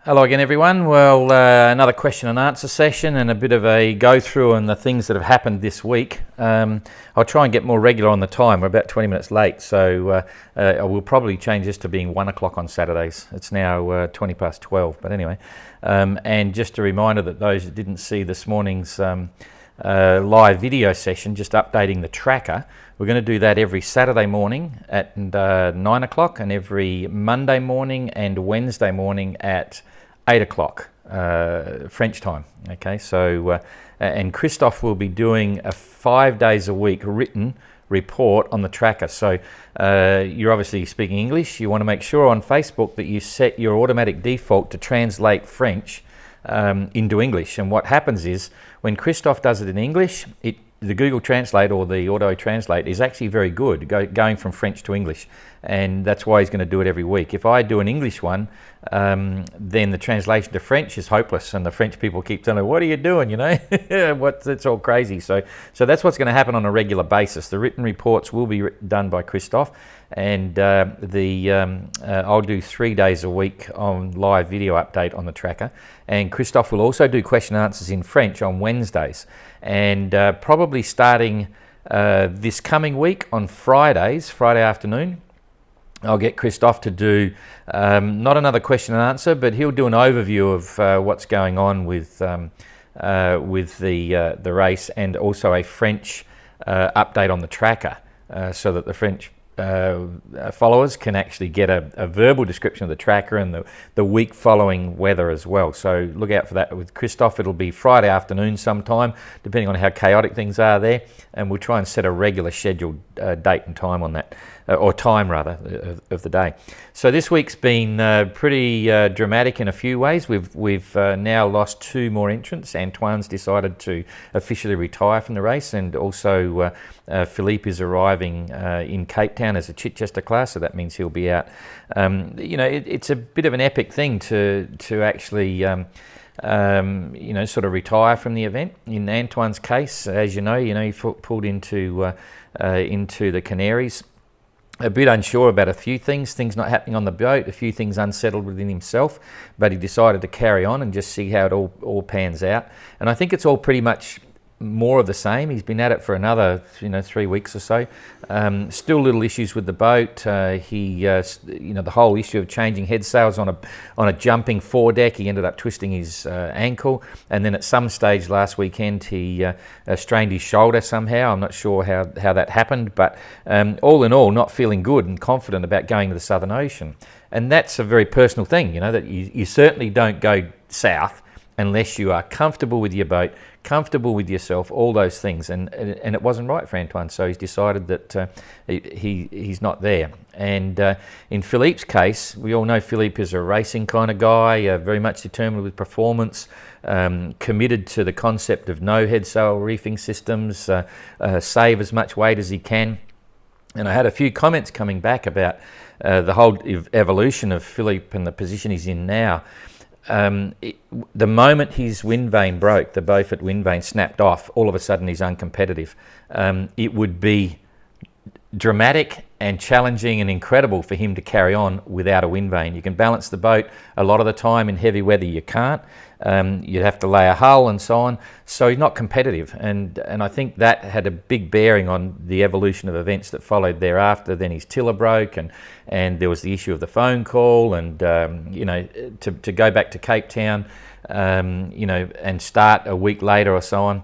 Hello again, everyone. Well, another question and answer session and a bit of a go through on the things that have happened this week. I'll try and get more regular on the time. We're about 20 minutes late, so I will probably change this to being 1 o'clock on Saturdays. It's now 20 past 12, but anyway. And just a reminder that those that didn't see this morning's live video session, just updating the tracker, we're going to do that every Saturday morning at 9 o'clock and every Monday morning and Wednesday morning at 8 o'clock French time. Okay, so and Christophe will be doing a 5 days a week written report on the tracker. So you're obviously speaking English. You want to make sure on Facebook that you set your automatic default to translate French into English. And what happens is when Christophe does it in English, the Google Translate or the Auto Translate is actually very good, going from French to English, and that's why he's going to do it every week. If I do an English one, then the translation to French is hopeless, and the French people keep telling me, "What are you doing?" You know, it's all crazy. So that's what's going to happen on a regular basis. The written reports will be done by Christophe, and I'll do 3 days a week on live video update on the tracker. And Christophe will also do question and answers in French on Wednesdays, and probably starting this coming week on Friday afternoon, I'll get Christophe to do not another question and answer, but he'll do an overview of what's going on with the race, and also a French update on the tracker, so that the French followers can actually get a verbal description of the tracker and the week following weather as well. So look out for that with Christophe. It'll be Friday afternoon sometime, depending on how chaotic things are there, and we'll try and set a regular scheduled date and time on that, or time rather, of the day. So this week's been pretty dramatic in a few ways. We've now lost 2 more entrants. Antoine's decided to officially retire from the race, and also Philippe is arriving in Cape Town as a Chichester class, so that means he'll be out. It's a bit of an epic thing to actually sort of retire from the event. In Antoine's case, as you know, he pulled into the Canaries. A bit unsure about a few things not happening on the boat, a few things unsettled within himself, but he decided to carry on and just see how it all pans out. And I think it's all pretty much more of the same. He's been at it for another 3 weeks or so. Still little issues with the boat. The whole issue of changing head sails on a jumping foredeck, he ended up twisting his ankle, and then at some stage last weekend he strained his shoulder somehow. I'm not sure how that happened, but all in all, not feeling good and confident about going to the Southern Ocean. And that's a very personal thing, that you certainly don't go south unless you are comfortable with your boat, comfortable with yourself, all those things. And it wasn't right for Antoine, so he's decided that he's not there. And in Philippe's case, we all know Philippe is a racing kind of guy, very much determined with performance, committed to the concept of no head sail reefing systems, save as much weight as he can. And I had a few comments coming back about the whole evolution of Philippe and the position he's in now. The moment his wind vane broke, the Beaufort wind vane snapped off, all of a sudden he's uncompetitive. It would be dramatic and challenging and incredible for him to carry on without a wind vane. You can balance the boat a lot of the time. In heavy weather you can't. You'd have to lay a hull and so on. So he's not competitive, and I think that had a big bearing on the evolution of events that followed thereafter. Then his tiller broke, and there was the issue of the phone call, and to go back to Cape Town, and start a week later or so on,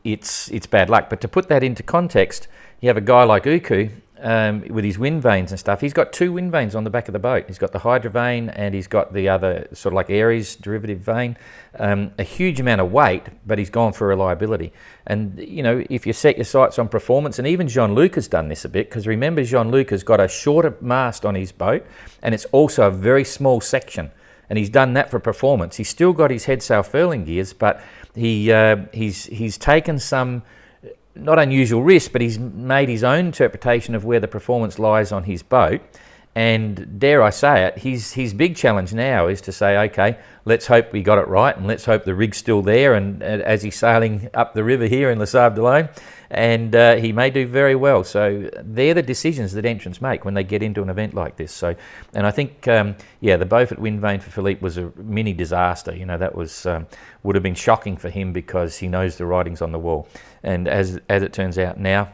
it's bad luck. But to put that into context, you have a guy like Uku, with his wind vanes and stuff. He's got 2 wind vanes on the back of the boat. He's got the Hydra vane, and he's got the other sort of like Aries derivative vane. A huge amount of weight, but he's gone for reliability. And if you set your sights on performance, and even Jean-Luc has done this a bit, because remember, Jean-Luc has got a shorter mast on his boat, and it's also a very small section, and he's done that for performance. He's still got his head sail furling gears, but he's taken some not unusual risk, but he's made his own interpretation of where the performance lies on his boat, And dare I say it, his big challenge now is to say, okay, let's hope we got it right, and let's hope the rig's still there, and as he's sailing up the river here in Le Sable d'Olonne, and he may do very well. So they're the decisions that entrants make when they get into an event like this. So, and I think, the Beaufort wind vane for Philippe was a mini disaster. That was would have been shocking for him because he knows the writing's on the wall. And as it turns out now,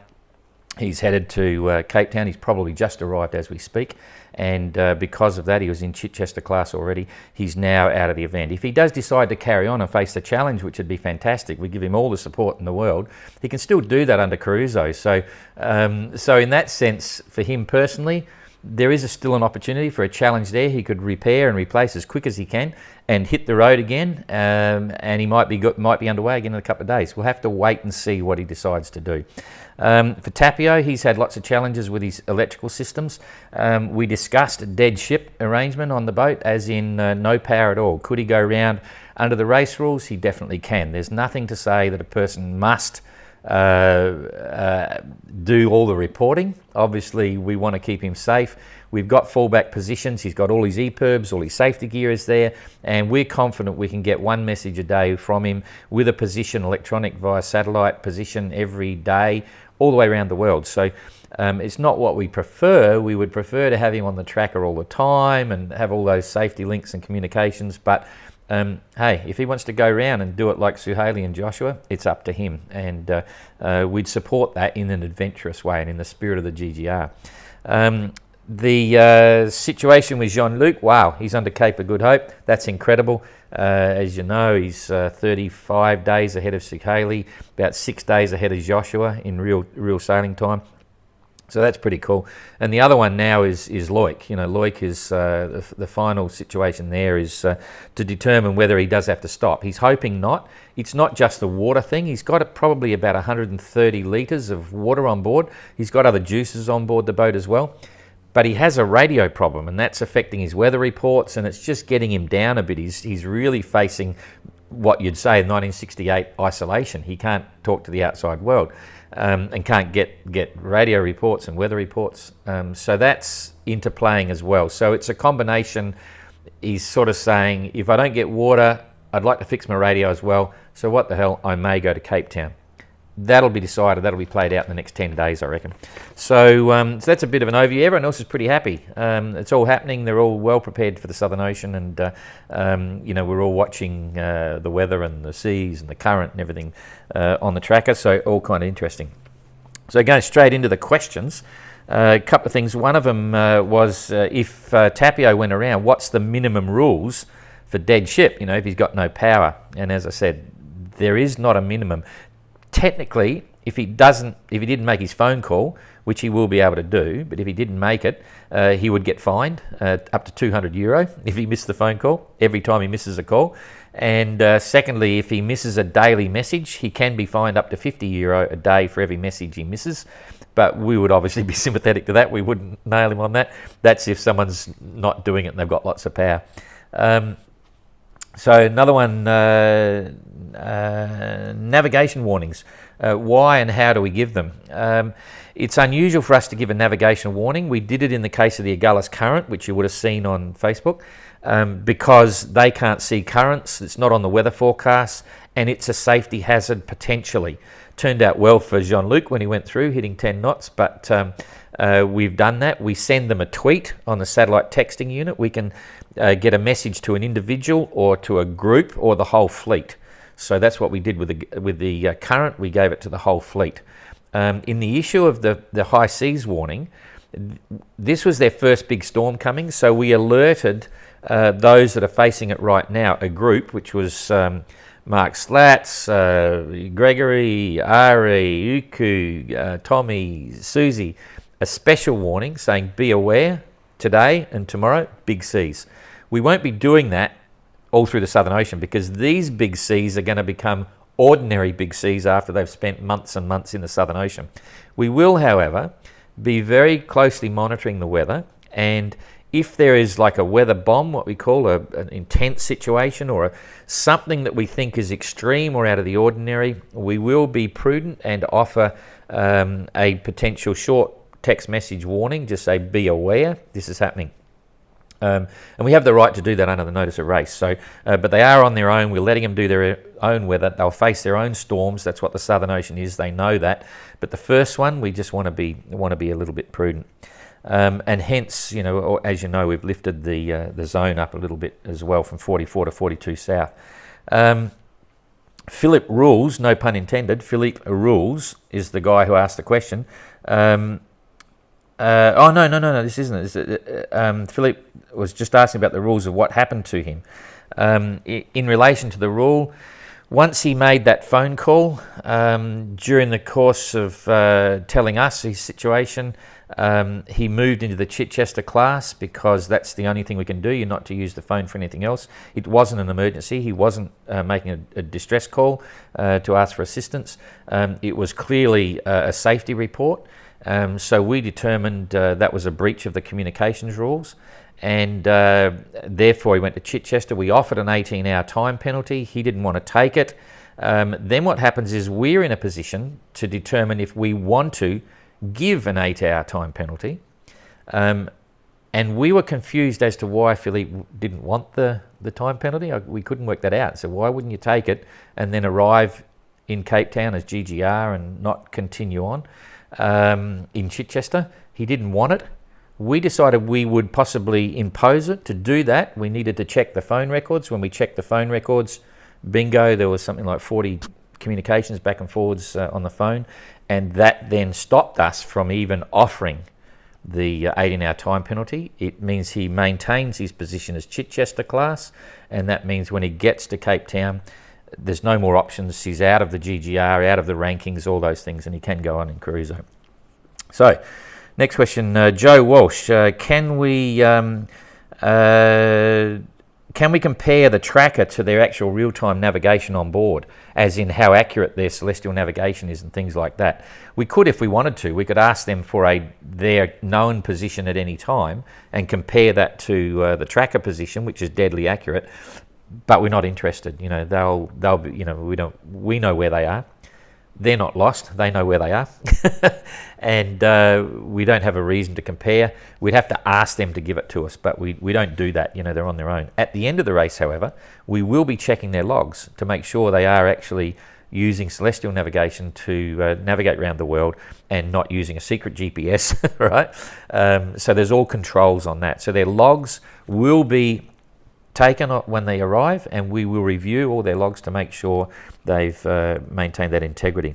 he's headed to Cape Town. He's probably just arrived as we speak. And because of that, he was in Chichester class already. He's now out of the event. If he does decide to carry on and face the challenge, which would be fantastic, we give him all the support in the world, he can still do that under Caruso. So in that sense, for him personally, there is still an opportunity for a challenge there. He could repair and replace as quick as he can and hit the road again, and he might be underway again in a couple of days. We'll have to wait and see what he decides to do. For Tapio, he's had lots of challenges with his electrical systems. We discussed a dead ship arrangement on the boat, as in no power at all. Could he go round under the race rules? He definitely can. There's nothing to say that a person must do all the reporting. Obviously, we want to keep him safe. We've got fallback positions. He's got all his EPIRBs, all his safety gear is there, and we're confident we can get one message a day from him with a position, electronic via satellite position every day, all the way around the world. So it's not what we prefer. We would prefer to have him on the tracker all the time and have all those safety links and communications, but hey, if he wants to go around and do it like Suhaili and Joshua, it's up to him, and we'd support that in an adventurous way and in the spirit of the GGR. The situation with Jean-Luc, wow, he's under Cape of Good Hope. That's incredible. As you know, he's 35 days ahead of Suhaili, about 6 days ahead of Joshua in real sailing time. So that's pretty cool. And the other one now is Loic. Loic is the final situation there is to determine whether he does have to stop. He's hoping not. It's not just the water thing. He's got probably about 130 litres of water on board. He's got other juices on board the boat as well. But he has a radio problem, and that's affecting his weather reports, and it's just getting him down a bit. He's really facing what you'd say 1968 isolation. He can't talk to the outside world. And can't get radio reports and weather reports. So that's interplaying as well. So it's a combination. He's sort of saying, if I don't get water, I'd like to fix my radio as well. So what the hell, I may go to Cape Town. That'll be decided. That'll be played out in the next 10 days, I reckon. So that's a bit of an overview. Everyone else is pretty happy. It's all happening. They're all well prepared for the Southern Ocean, and we're all watching the weather and the seas and the current and everything on the tracker. So all kind of interesting. So going straight into the questions, a couple of things. One of them was if Tapio went around, what's the minimum rules for dead ship? If he's got no power. And as I said, there is not a minimum. Technically, if he didn't make his phone call, which he will be able to do, but if he didn't make it, he would get fined up to €200 if he missed the phone call, every time he misses a call. And secondly, if he misses a daily message, he can be fined up to €50 a day for every message he misses. But we would obviously be sympathetic to that. We wouldn't nail him on that. That's if someone's not doing it and they've got lots of power. So another one, navigation warnings. Why and how do we give them? It's unusual for us to give a navigation warning. We did it in the case of the Agulhas Current, which you would have seen on Facebook, because they can't see currents. It's not on the weather forecast, and it's a safety hazard potentially. Turned out well for Jean-Luc when he went through, hitting 10 knots, but we've done that. We send them a tweet on the satellite texting unit. We can get a message to an individual or to a group or the whole fleet. So that's what we did with the current. We gave it to the whole fleet. In the issue of the high seas warning, this was their first big storm coming, so we alerted those that are facing it right now, a group, which was Mark Slats, Gregory, Ari, Uku, Tommy, Susie, a special warning saying be aware today and tomorrow, big seas. We won't be doing that all through the Southern Ocean because these big seas are going to become ordinary big seas after they've spent months and months in the Southern Ocean. We will, however, be very closely monitoring the weather, and if there is like a weather bomb, what we call an intense situation or something that we think is extreme or out of the ordinary, we will be prudent and offer a potential short text message warning, just say, be aware, this is happening. And we have the right to do that under the notice of race. So, but they are on their own. We're letting them do their own weather. They'll face their own storms. That's what the Southern Ocean is. They know that. But the first one, we just want to be a little bit prudent. And hence, as you know, we've lifted the zone up a little bit as well from 44 to 42 south. Philip Rules, no pun intended. Philip Rules is the guy who asked the question. No, this isn't. Philip was just asking about the rules of what happened to him. In relation to the rule, once he made that phone call, during the course of telling us his situation, he moved into the Chichester class because that's the only thing we can do. You're not to use the phone for anything else. It wasn't an emergency. He wasn't making a distress call to ask for assistance. It was clearly a safety report. So we determined that was a breach of the communications rules, and therefore he went to Chichester. We offered an 18-hour time penalty. He didn't want to take it. Then what happens is we're in a position to determine if we want to give an 8-hour time penalty. And we were confused as to why Philippe didn't want the time penalty. We couldn't work that out. So why wouldn't you take it and then arrive in Cape Town as GGR and not continue on? In Chichester, he didn't want it. We decided we would possibly impose it. To do that, we needed to check the phone records. When we checked the phone records, bingo, there was something like 40 communications back and forwards on the phone, and that then stopped us from even offering the 18-hour time penalty. It means he maintains his position as Chichester class, and that means when he gets to Cape Town, there's no more options. He's out of the GGR, out of the rankings, all those things, and he can go on in cruiser. So, next question, Joe Walsh. Can we compare the tracker to their actual real-time navigation on board, as in how accurate their celestial navigation is and things like that? We could if we wanted to. We could ask them for their known position at any time and compare that to the tracker position, which is deadly accurate. But we're not interested. They'll be, we know where they are. They're not lost. They know where they are. And we don't have a reason to compare. We'd have to ask them to give it to us, but we don't do that. They're on their own. At the end of the race, however, we will be checking their logs to make sure they are actually using celestial navigation to navigate around the world and not using a secret GPS, right? So there's all controls on that. So their logs will be taken when they arrive, and we will review all their logs to make sure they've maintained that integrity.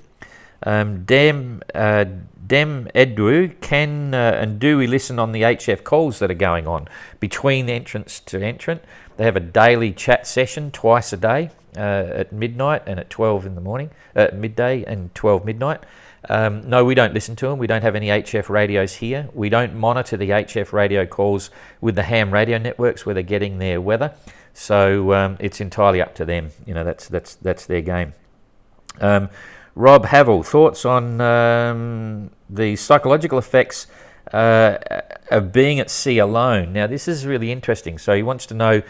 Dem Edu, can and do we listen on the HF calls that are going on between entrance to entrant? They have a daily chat session twice a day at midnight and at 12 in the morning, midday and 12 midnight. No, we don't listen to them. We don't have any HF radios here. We don't monitor the HF radio calls with the ham radio networks where they're getting their weather. So it's entirely up to them. That's their game. Rob Havel, thoughts on the psychological effects of being at sea alone? Now, this is really interesting. So he wants to know,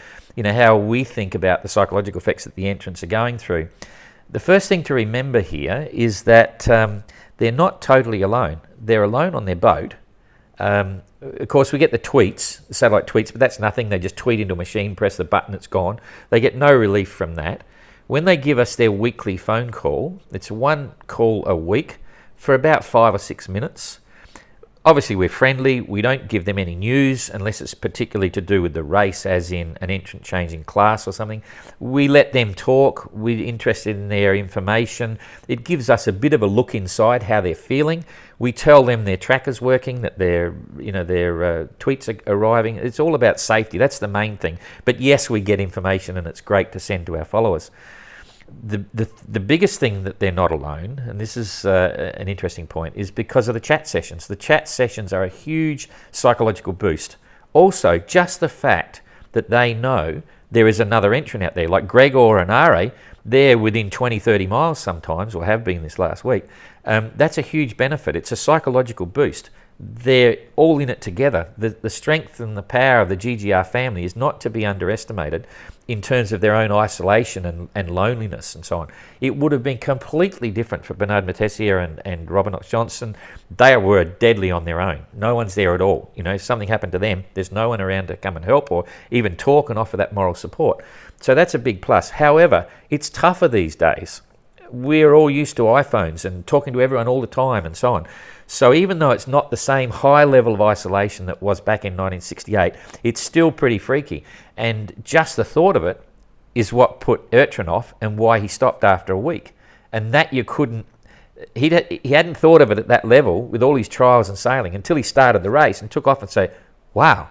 how we think about the psychological effects that the entrants are going through. The first thing to remember here is that they're not totally alone. They're alone on their boat. Of course, we get the tweets, the satellite tweets, but that's nothing. They just tweet into a machine, press the button, it's gone. They get no relief from that. When they give us their weekly phone call, it's one call a week for about 5 or 6 minutes. Obviously, we're friendly. We don't give them any news unless it's particularly to do with the race, as in an entrant changing class or something. We let them talk. We're interested in their information. It gives us a bit of a look inside how they're feeling. We tell them their tracker's working, that their tweets are arriving. It's all about safety. That's the main thing. But yes, we get information, and it's great to send to our followers. The biggest thing that they're not alone, and this is an interesting point, is because of the chat sessions. The chat sessions are a huge psychological boost. Also, just the fact that they know there is another entrant out there, like Gregor and Are, they're within 20, 30 miles sometimes, or have been this last week. That's a huge benefit. It's a psychological boost. they're all in it together. The strength and the power of the GGR family is not to be underestimated in terms of their own isolation and loneliness and so on. It would have been completely different for Bernard Matessier and Robert Knox Johnson. They were deadly on their own. No one's there at all. You know, if something happened to them, there's no one around to come and help or even talk and offer that moral support. So that's a big plus. However, it's tougher these days. We're all used to iPhones and talking to everyone all the time and so on. So even though it's not the same high level of isolation that was back in 1968, it's still pretty freaky. And just the thought of it is what put Ertran off and why he stopped after a week. And that you couldn't, he hadn't thought of it at that level with all his trials and sailing until he started the race and took off and say, wow,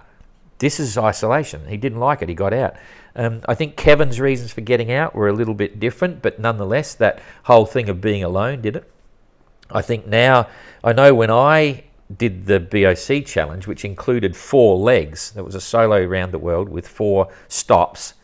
this is isolation. He didn't like it, he got out. I think Kevin's reasons for getting out were a little bit different, but nonetheless, that whole thing of being alone did it. I think now, I know when I did the BOC challenge, which included 4 legs, there was a solo around the world with 4 stops,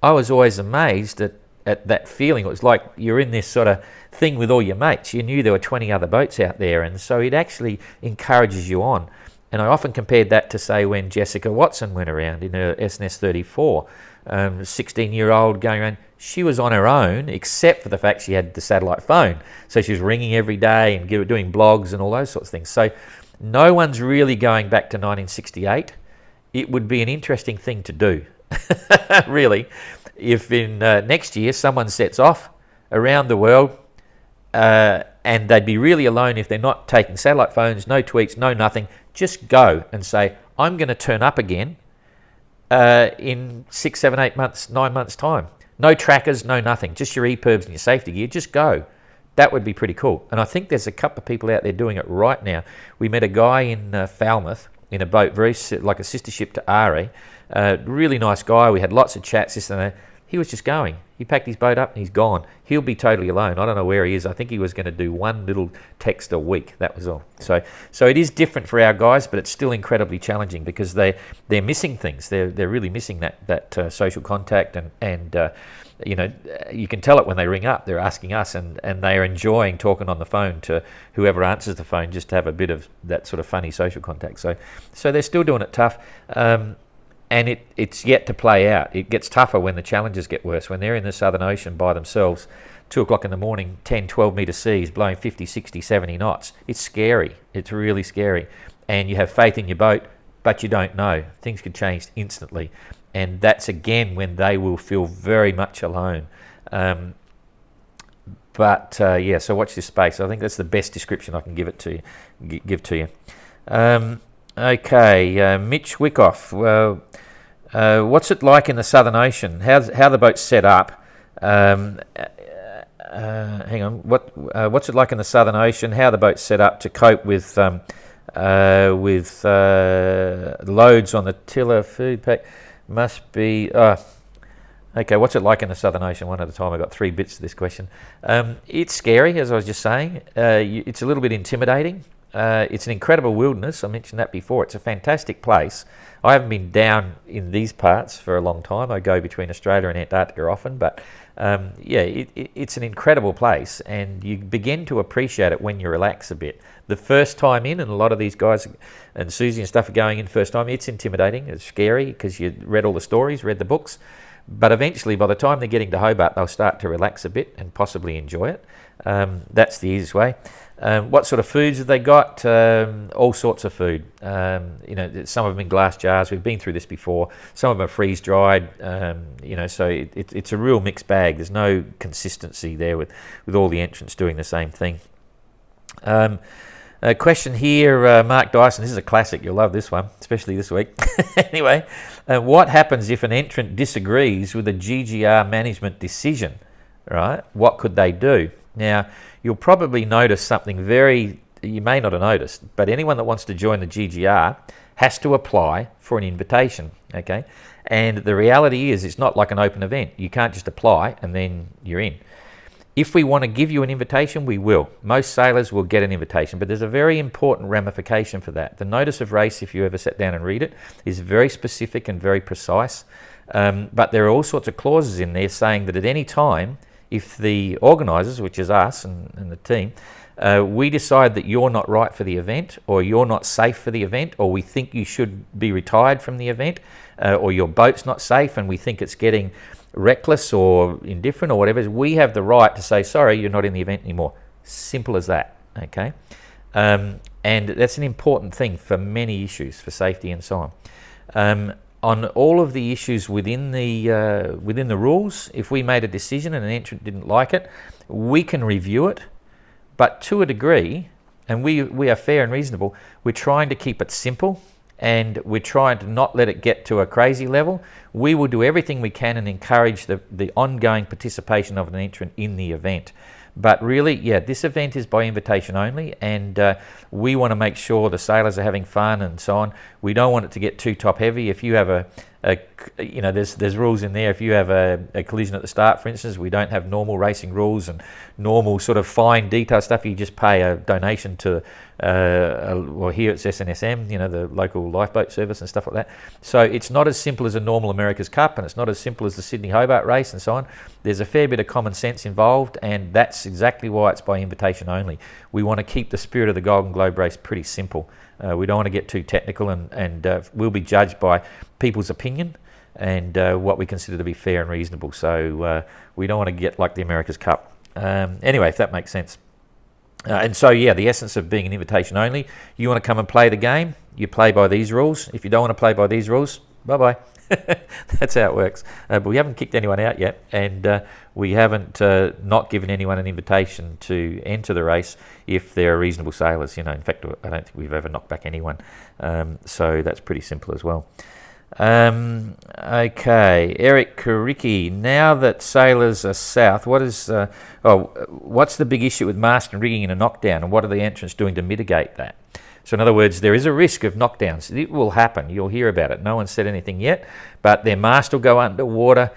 I was always amazed at that feeling. It was like you're in this sort of thing with all your mates. You knew there were 20 other boats out there, and so it actually encourages you on. And I often compared that to, say, when Jessica Watson went around in her SNS 34, 16-year-old going around. She was on her own, except for the fact she had the satellite phone. So she was ringing every day and doing blogs and all those sorts of things. So no one's really going back to 1968. It would be an interesting thing to do, really, if in next year someone sets off around the world and they'd be really alone if they're not taking satellite phones, no tweets, no nothing. Just go and say, I'm going to turn up again in 6, 7, 8 months, 9 months' time. No trackers, no nothing, just your EPIRBs and your safety gear, just go. That would be pretty cool. And I think there's a couple of people out there doing it right now. We met a guy in Falmouth in a boat, very like a sister ship to Ari. Really nice guy. We had lots of chats, this and that. He was just going. He packed his boat up and he's gone. He'll be totally alone. I don't know where he is. I think he was going to do one little text a week. That was all. So it is different for our guys, but it's still incredibly challenging because they're missing things. They're really missing that social contact and you know, you can tell it when they ring up. They're asking us, and they are enjoying talking on the phone to whoever answers the phone, just to have a bit of that sort of funny social contact. So they're still doing it tough. And it's yet to play out. It gets tougher when the challenges get worse. When they're in the Southern Ocean by themselves, 2 o'clock in the morning, 10, 12 metre seas, blowing 50, 60, 70 knots. It's scary. It's really scary. And you have faith in your boat, but you don't know. Things could change instantly. And that's, again, when they will feel very much alone. Yeah, so watch this space. I think that's the best description I can give to you. Okay, Mitch Wickoff. Well, what's it like in the Southern Ocean? How the boat's set up? Hang on. What's it like in the Southern Ocean? How the boat's set up to cope with loads on the tiller? Food pack must be. Okay, what's it like in the Southern Ocean? One at a time. I got 3 bits to this question. It's scary, as I was just saying. It's a little bit intimidating. It's an incredible wilderness. I mentioned that before. It's a fantastic place. I haven't been down in these parts for a long time. I go between Australia and Antarctica often, but yeah, it's an incredible place, and you begin to appreciate it when you relax a bit. The first time in, and a lot of these guys and Susie and stuff are going in first time, it's intimidating, it's scary because you read all the stories, read the books, but eventually by the time they're getting to Hobart, they'll start to relax a bit and possibly enjoy it. That's the easiest way. What sort of foods have they got? All sorts of food. You know, some of them in glass jars. We've been through this before. Some of them are freeze dried. You know, so it's a real mixed bag. There's no consistency there with all the entrants doing the same thing. A question here, Mark Dyson. This is a classic. You'll love this one, especially this week. Anyway, what happens if an entrant disagrees with a GGR management decision? Right? What could they do? Now, you'll probably notice something you may not have noticed, but anyone that wants to join the GGR has to apply for an invitation, okay? And the reality is it's not like an open event. You can't just apply and then you're in. If we want to give you an invitation, we will. Most sailors will get an invitation, but there's a very important ramification for that. The notice of race, if you ever sit down and read it, is very specific and very precise, but there are all sorts of clauses in there saying that at any time, if the organisers, which is us and the team, we decide that you're not right for the event, or you're not safe for the event, or we think you should be retired from the event, or your boat's not safe and we think it's getting reckless or indifferent or whatever, we have the right to say, sorry, you're not in the event anymore. Simple as that, okay? And that's an important thing for many issues, for safety and so on. On all of the issues within the rules, if we made a decision and an entrant didn't like it, we can review it, but to a degree, and we are fair and reasonable, we're trying to keep it simple, and we're trying to not let it get to a crazy level. We will do everything we can and encourage the ongoing participation of an entrant in the event. But really, yeah, this event is by invitation only, and we want to make sure the sailors are having fun and so on. We don't want it to get too top heavy. If you have there's rules in there. If you have a collision at the start, for instance, we don't have normal racing rules and normal sort of fine detail stuff. You just pay a donation to, well, here it's SNSM, the local lifeboat service and stuff like that. So it's not as simple as a normal America's Cup, and it's not as simple as the Sydney Hobart race and so on. There's a fair bit of common sense involved, and that's exactly why it's by invitation only. We want to keep the spirit of the Golden Globe race pretty simple. We don't want to get too technical, and we'll be judged by people's opinion and what we consider to be fair and reasonable. So we don't want to get like the America's Cup. Anyway, if that makes sense. And so, yeah, the essence of being an invitation only, you want to come and play the game, you play by these rules. If you don't want to play by these rules, bye-bye. That's how it works. But we haven't kicked anyone out yet, and we haven't not given anyone an invitation to enter the race if they're reasonable sailors. In fact, I don't think we've ever knocked back anyone. So that's pretty simple as well. Okay, Eric Karicki. Now that sailors are south, what's the big issue with mast and rigging in a knockdown, and what are the entrants doing to mitigate that? So in other words, there is a risk of knockdowns. It will happen. You'll hear about it. No one's said anything yet, but their mast will go underwater.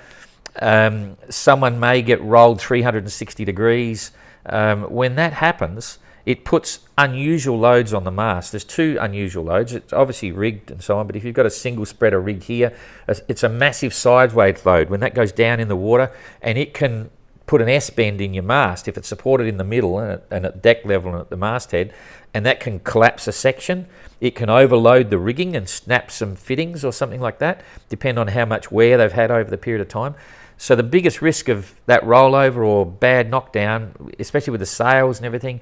Someone may get rolled 360 degrees. When that happens, it puts unusual loads on the mast. There's two unusual loads. It's obviously rigged and so on, but if you've got a single spreader rig here, it's a massive sideways load. When that goes down in the water, and it can put an S-bend in your mast if it's supported in the middle and at deck level and at the masthead, and that can collapse a section. It can overload the rigging and snap some fittings or something like that, depending on how much wear they've had over the period of time. So the biggest risk of that rollover or bad knockdown, especially with the sails and everything,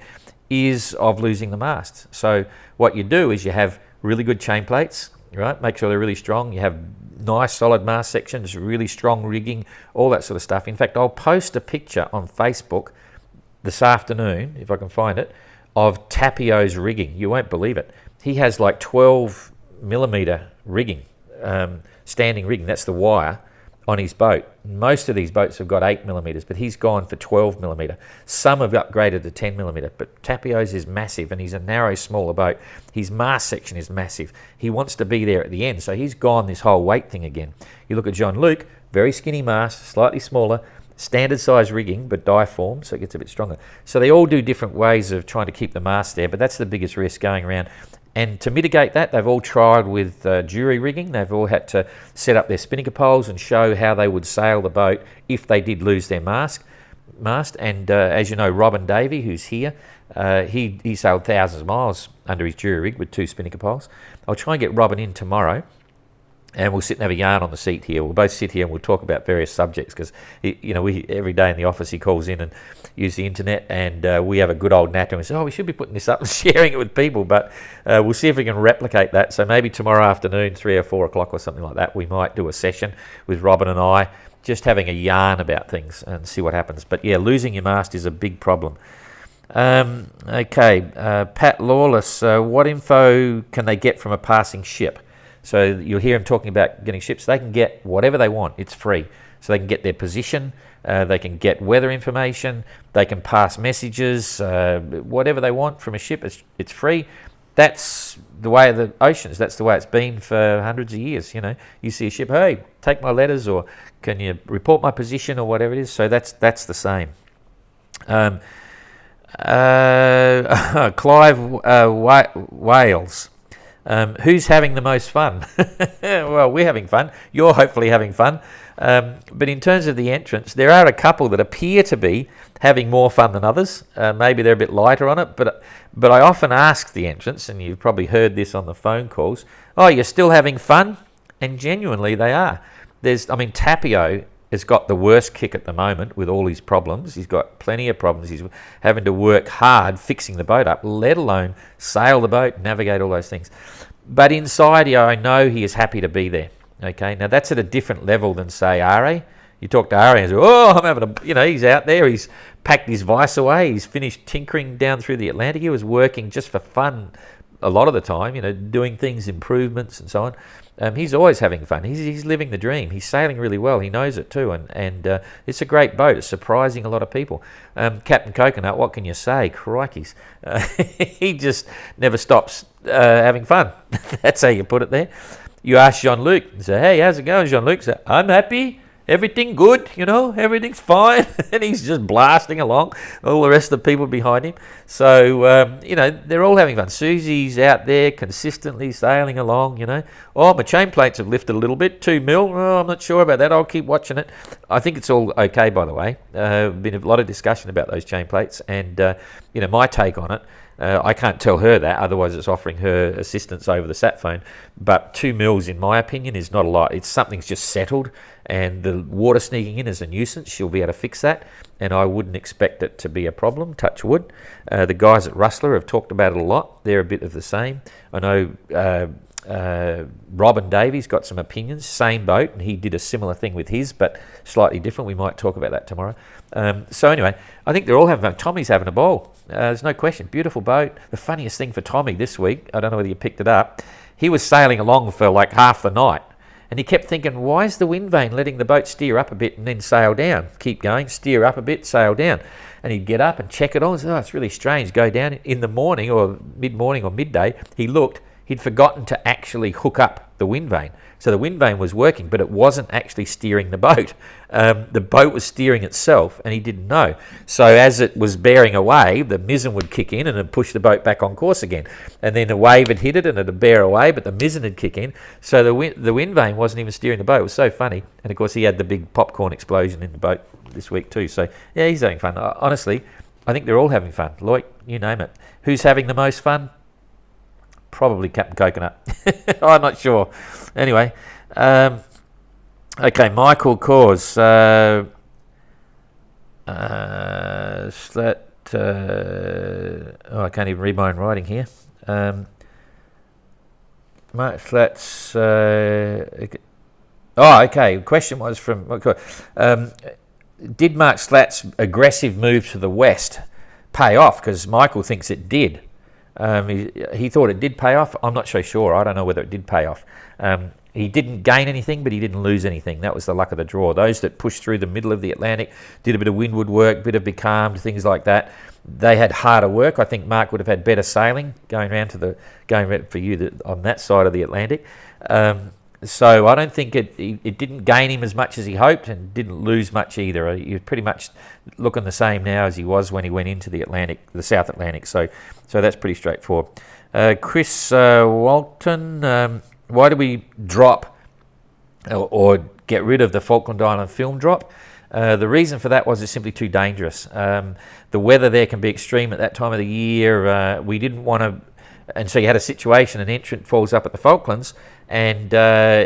is of losing the mast. So what you do is you have really good chain plates, right? Make sure they're really strong. You have nice solid mast sections, really strong rigging, all that sort of stuff. In fact, I'll post a picture on Facebook this afternoon, if I can find it, of Tapio's rigging. You won't believe it. He has like 12 millimetre rigging, standing rigging, that's the wire, on his boat. Most of these boats have got 8 millimetres, but he's gone for 12 millimetre. Some have upgraded to 10 millimetre, but Tapio's is massive, and he's a narrow, smaller boat. His mast section is massive. He wants to be there at the end, so he's gone this whole weight thing again. You look at John Luke, very skinny mast, slightly smaller, standard size rigging, but diform, so it gets a bit stronger. So they all do different ways of trying to keep the mast there, but that's the biggest risk going around. And to mitigate that, they've all tried with jury rigging. They've all had to set up their spinnaker poles and show how they would sail the boat if they did lose their mast. And as you know, Robin Davey, who's here, he sailed thousands of miles under his jury rig with 2 spinnaker poles. I'll try and get Robin in tomorrow, and we'll sit and have a yarn on the seat here. We'll both sit here and we'll talk about various subjects, because every day in the office he calls in and uses the internet, and we have a good old natter and we say, we should be putting this up and sharing it with people, but we'll see if we can replicate that. So maybe tomorrow afternoon, 3 or 4 o'clock or something like that, we might do a session with Robin and I, just having a yarn about things and see what happens. But yeah, losing your mast is a big problem. Okay, Pat Lawless, what info can they get from a passing ship? So you'll hear him talking about getting ships. They can get whatever they want. It's free. So they can get their position, they can get weather information, they can pass messages, whatever they want from a ship. It's free. That's the way of the oceans. That's the way it's been for hundreds of years. You see a ship, hey, take my letters, or can you report my position, or whatever it is. So that's the same. Clive Wales. Who's having the most fun? Well, we're having fun. You're hopefully having fun. But in terms of the entrants, there are a couple that appear to be having more fun than others. Maybe they're a bit lighter on it, but I often ask the entrants, and you've probably heard this on the phone calls, oh, you're still having fun? And genuinely they are. Tapio has got the worst kick at the moment with all his problems. He's got plenty of problems. He's having to work hard fixing the boat up, let alone sail the boat, navigate all those things. But inside, I know he is happy to be there. Okay, now that's at a different level than, say, Are. You talk to Are and say, oh, I'm having he's out there, he's packed his vice away, he's finished tinkering down through the Atlantic. He was working just for fun a lot of the time, doing things, improvements and so on. He's always having fun. He's living the dream. He's sailing really well. He knows it too, and it's a great boat. It's surprising a lot of people. Captain Coconut, what can you say? Crikeys. He just never stops having fun. That's how you put it there. You ask Jean-Luc, say, hey, how's it going, Jean-Luc? Say, I'm happy. Everything good, everything's fine. And he's just blasting along, all the rest of the people behind him. So, they're all having fun. Susie's out there consistently sailing along, Oh, my chain plates have lifted a little bit, 2 mil. Oh, I'm not sure about that. I'll keep watching it. I think it's all okay, by the way. Been a lot of discussion about those chain plates. And, my take on it, I can't tell her that, otherwise it's offering her assistance over the sat phone. But 2 mils, in my opinion, is not a lot. It's something's just settled, and the water sneaking in is a nuisance. She'll be able to fix that, and I wouldn't expect it to be a problem, touch wood. The guys at Rustler have talked about it a lot. They're a bit of the same. I know Robin Davies got some opinions, same boat, and he did a similar thing with his, but slightly different. We might talk about that tomorrow. So anyway, I think they're all having fun. Tommy's having a ball. There's no question. Beautiful boat. The funniest thing for Tommy this week, I don't know whether you picked it up, he was sailing along for like half the night, and he kept thinking, why is the wind vane letting the boat steer up a bit and then sail down? Keep going, steer up a bit, sail down. And he'd get up and check it on and say, oh, it's really strange. Go down in the morning or mid-morning or midday. He looked. He'd forgotten to actually hook up the wind vane. So the wind vane was working, but it wasn't actually steering the boat. The boat was steering itself, and he didn't know. So as it was bearing away, the mizzen would kick in and it'd push the boat back on course again. And then a wave had hit it and it'd bear away, but the mizzen would kick in. So the wind vane wasn't even steering the boat. It was so funny. And of course, he had the big popcorn explosion in the boat this week too. So yeah, he's having fun. Honestly, I think they're all having fun. Loic, you name it. Who's having the most fun? Probably Captain Coconut. I'm not sure. Anyway, okay, Michael Cause. I can't even read my own writing here. Mark Slat's. Okay. The question was from. Did Mark Slat's aggressive move to the west pay off? Because Michael thinks it did. He thought it did pay off. I'm not so sure. I don't know whether it did pay off. He didn't gain anything, but he didn't lose anything. That was the luck of the draw. Those that pushed through the middle of the Atlantic, did a bit of windward work, bit of becalmed, things like that. They had harder work. I think Mark would have had better sailing going around for you on that side of the Atlantic. So I don't think it didn't gain him as much as he hoped, and didn't lose much either. He's pretty much looking the same now as he was when he went into the Atlantic, the South Atlantic. So that's pretty straightforward. Chris Walton, why do we drop or get rid of the Falkland Island film drop? The reason for that was it's simply too dangerous. The weather there can be extreme at that time of the year. We didn't want to, and so you had a situation, an entrant falls up at the Falklands, and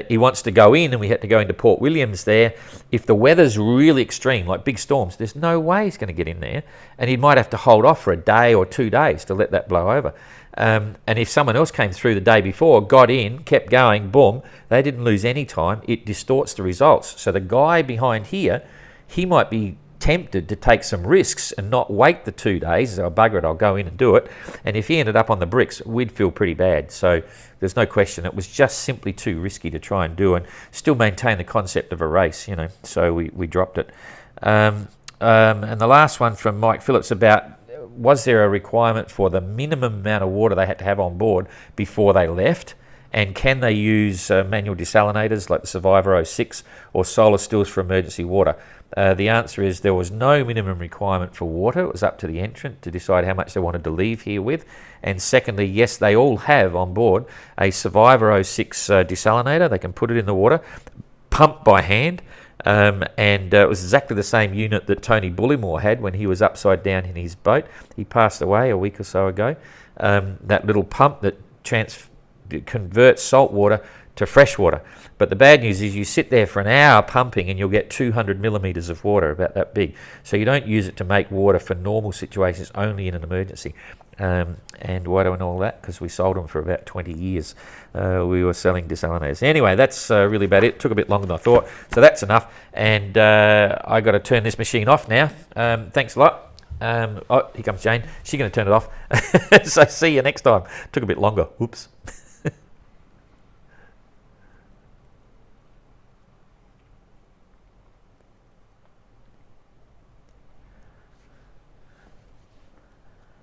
he wants to go in, and we had to go into Port Williams there. If the weather's really extreme, like big storms, there's no way he's going to get in there, and he might have to hold off for a day or 2 days to let that blow over. And if someone else came through the day before, got in, kept going, boom, they didn't lose any time. It distorts the results. So the guy behind here, he might be tempted to take some risks and not wait the 2 days. So, bugger it, I'll go in and do it. And if he ended up on the bricks, we'd feel pretty bad. So there's no question. It was just simply too risky to try and do, and still maintain the concept of a race, So we dropped it. And the last one from Mike Phillips about, was there a requirement for the minimum amount of water they had to have on board before they left? And can they use manual desalinators like the Survivor 06 or solar stills for emergency water? The answer is there was no minimum requirement for water. It was up to the entrant to decide how much they wanted to leave here with. And secondly, yes, they all have on board a Survivor 06 desalinator. They can put it in the water, pump by hand. and it was exactly the same unit that Tony Bullimore had when he was upside down in his boat. He passed away a week or so ago. That little pump that converts salt water to fresh water. But the bad news is you sit there for an hour pumping and you'll get 200 millimetres of water, about that big. So you don't use it to make water for normal situations, only in an emergency. And why do I know all that? Because we sold them for about 20 years. We were selling desalinators. Anyway, that's really about it. Took a bit longer than I thought. So that's enough. And I got to turn this machine off now. Thanks a lot. Oh, here comes Jane. She's going to turn it off. So see you next time. Took a bit longer. Whoops.